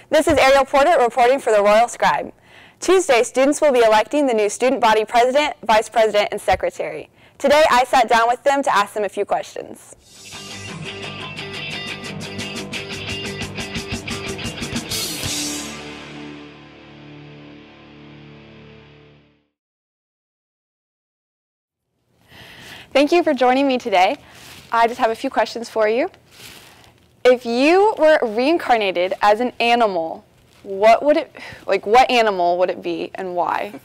This is Ariel Porter reporting for the Royal Scribe. Tuesday, students will be electing the new student body president, vice president, and secretary. Today, I sat down with them to ask them a few questions. Thank you for joining me today. I just have a few questions for you. If you were reincarnated as an animal, what animal would it be and why?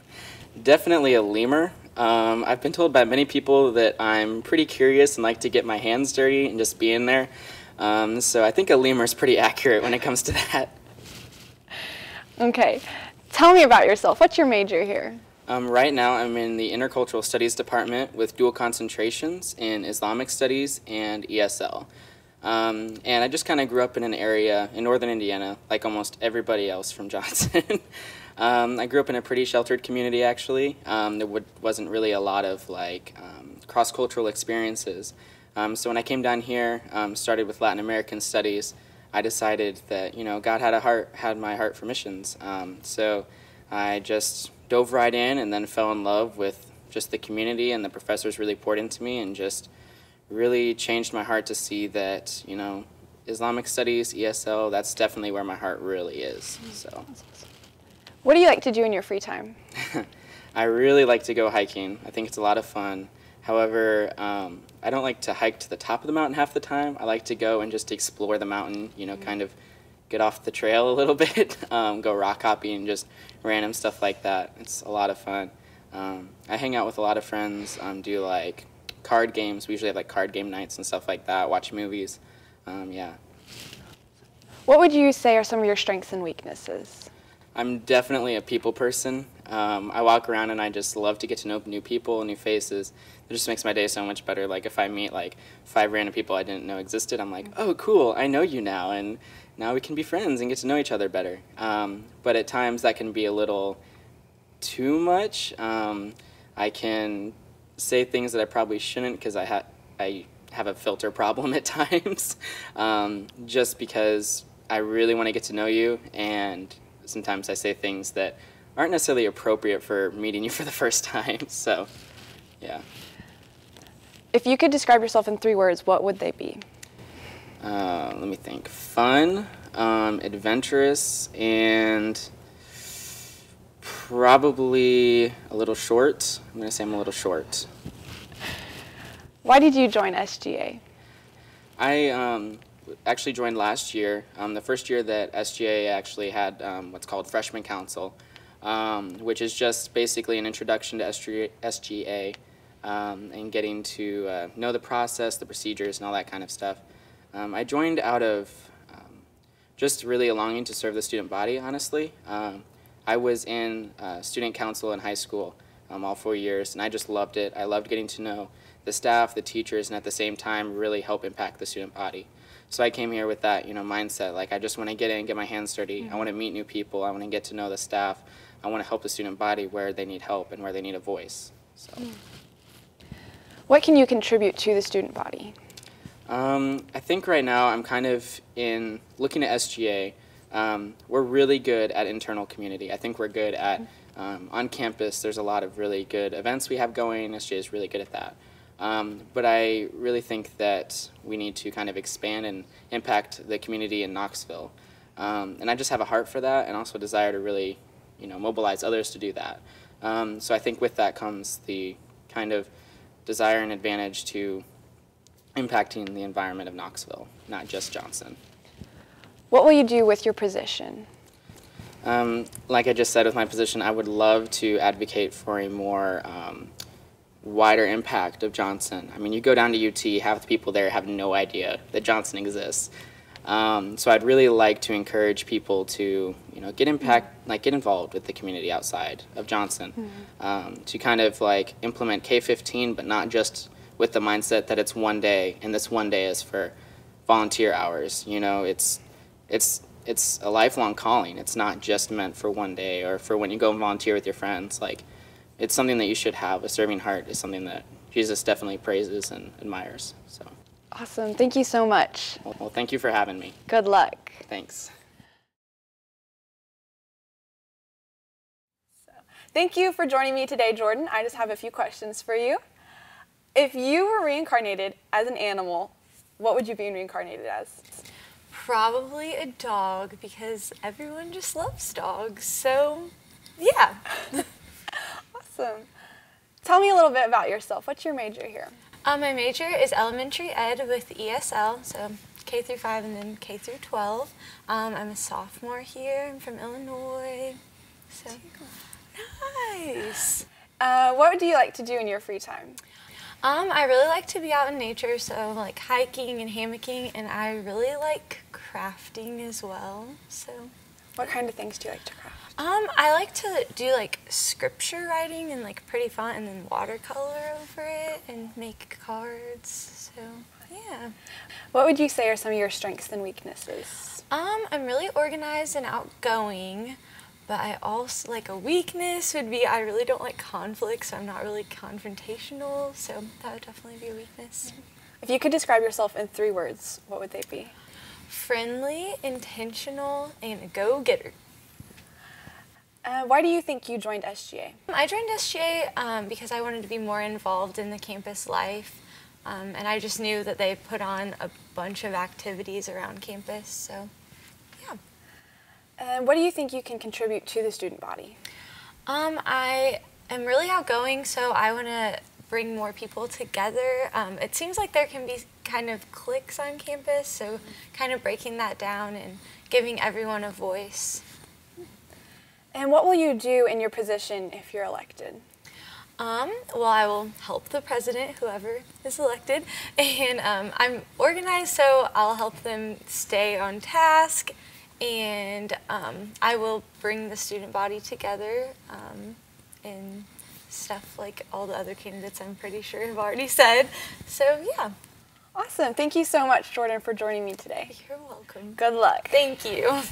Definitely a lemur. I've been told by many people that I'm pretty curious and like to get my hands dirty and just be in there. So I think a lemur is pretty accurate when it comes to that. Okay. Tell me about yourself. What's your major here? Right now I'm in the Intercultural Studies department with dual concentrations in Islamic Studies and ESL. And I just kind of grew up in an area in northern Indiana, like almost everybody else from Johnson. I grew up in a pretty sheltered community, actually. There wasn't really a lot of cross-cultural experiences. So when I came down here, started with Latin American studies, I decided that God had my heart for missions. So I just dove right in and then fell in love with just the community, and the professors really poured into me and just really changed my heart to see that, Islamic Studies, ESL, that's definitely where my heart really is. So, what do you like to do in your free time? I really like to go hiking. I think it's a lot of fun. However, I don't like to hike to the top of the mountain half the time. I like to go and just explore the mountain, kind of get off the trail a little bit, go rock hopping and just random stuff like that. It's a lot of fun. I hang out with a lot of friends, do card games. We usually have card game nights and stuff like that, watch movies. Yeah. What would you say are some of your strengths and weaknesses? I'm definitely a people person. I walk around and I just love to get to know new people, new faces. It just makes my day so much better. If I meet 5 random people I didn't know existed, I'm like, oh cool, I know you now, and now we can be friends and get to know each other better. But at times that can be a little too much. I can say things that I probably shouldn't because I have a filter problem at times, just because I really want to get to know you, and sometimes I say things that aren't necessarily appropriate for meeting you for the first time. So, yeah. If you could describe yourself in 3 words, what would they be? Let me think. Fun, adventurous, and probably a little short. I'm going to say I'm a little short. Why did you join SGA? I actually joined last year, the first year that SGA actually had what's called Freshman Council, which is just basically an introduction to SGA and getting to know the process, the procedures, and all that kind of stuff. I joined out of just really a longing to serve the student body, honestly. I was in student council in high school all 4 years, and I just loved it. I loved getting to know the staff, the teachers, and at the same time really help impact the student body. So I came here with that mindset, I just want to get in, get my hands dirty. I want to meet new people. I want to get to know the staff. I want to help the student body where they need help and where they need a voice. So. What can you contribute to the student body? I think right now I'm kind of looking at SGA. We're really good at internal community. I think we're good at, on campus, there's a lot of really good events we have going. SGA is really good at that. But I really think that we need to kind of expand and impact the community in Knoxville. And I just have a heart for that, and also a desire to really, mobilize others to do that. So I think with that comes the kind of desire and advantage to impacting the environment of Knoxville, not just Johnson. What will you do with your position? Like I just said with my position, I would love to advocate for a more wider impact of Johnson. I mean, you go down to UT, half the people there have no idea that Johnson exists. So I'd really like to encourage people to, get involved with the community outside of Johnson, to kind of implement K-15, but not just with the mindset that it's one day, and this one day is for volunteer hours. It's a lifelong calling. It's not just meant for one day or for when you go and volunteer with your friends. It's something that you should have. A serving heart is something that Jesus definitely praises and admires. So. Awesome. Thank you so much. Well, thank you for having me. Good luck. Thanks. Thank you for joining me today, Jordan. I just have a few questions for you. If you were reincarnated as an animal, what would you be reincarnated as? Probably a dog, because everyone just loves dogs, so yeah. Awesome. Tell me a little bit about yourself. What's your major here? My major is elementary ed with ESL, so K through 5 and then K through 12. I'm a sophomore here. I'm from Illinois, so nice. What do you like to do in your free time? I really like to be out in nature, so like hiking and hammocking, and I really like crafting as well. So, What kind of things do you like to craft? I like to do like scripture writing and like pretty font, and then watercolor over it and make cards. So, yeah. What would you say are some of your strengths and weaknesses? I'm really organized and outgoing. But I also, like, a weakness would be I really don't like conflict, so I'm not really confrontational, so that would definitely be a weakness. If you could describe yourself in 3 words, what would they be? Friendly, intentional, and a go-getter. Why do you think you joined SGA? I joined SGA because I wanted to be more involved in the campus life, and I just knew that they put on a bunch of activities around campus, so yeah. What do you think you can contribute to the student body? I am really outgoing, so I want to bring more people together. It seems like there can be kind of cliques on campus, so kind of breaking that down and giving everyone a voice. And what will you do in your position if you're elected? Well, I will help the president, whoever is elected, and I'm organized, so I'll help them stay on task. And I will bring the student body together and stuff like all the other candidates I'm pretty sure have already said. So, yeah. Awesome. Thank you so much, Jordan, for joining me today. You're welcome. Good luck. Thank you.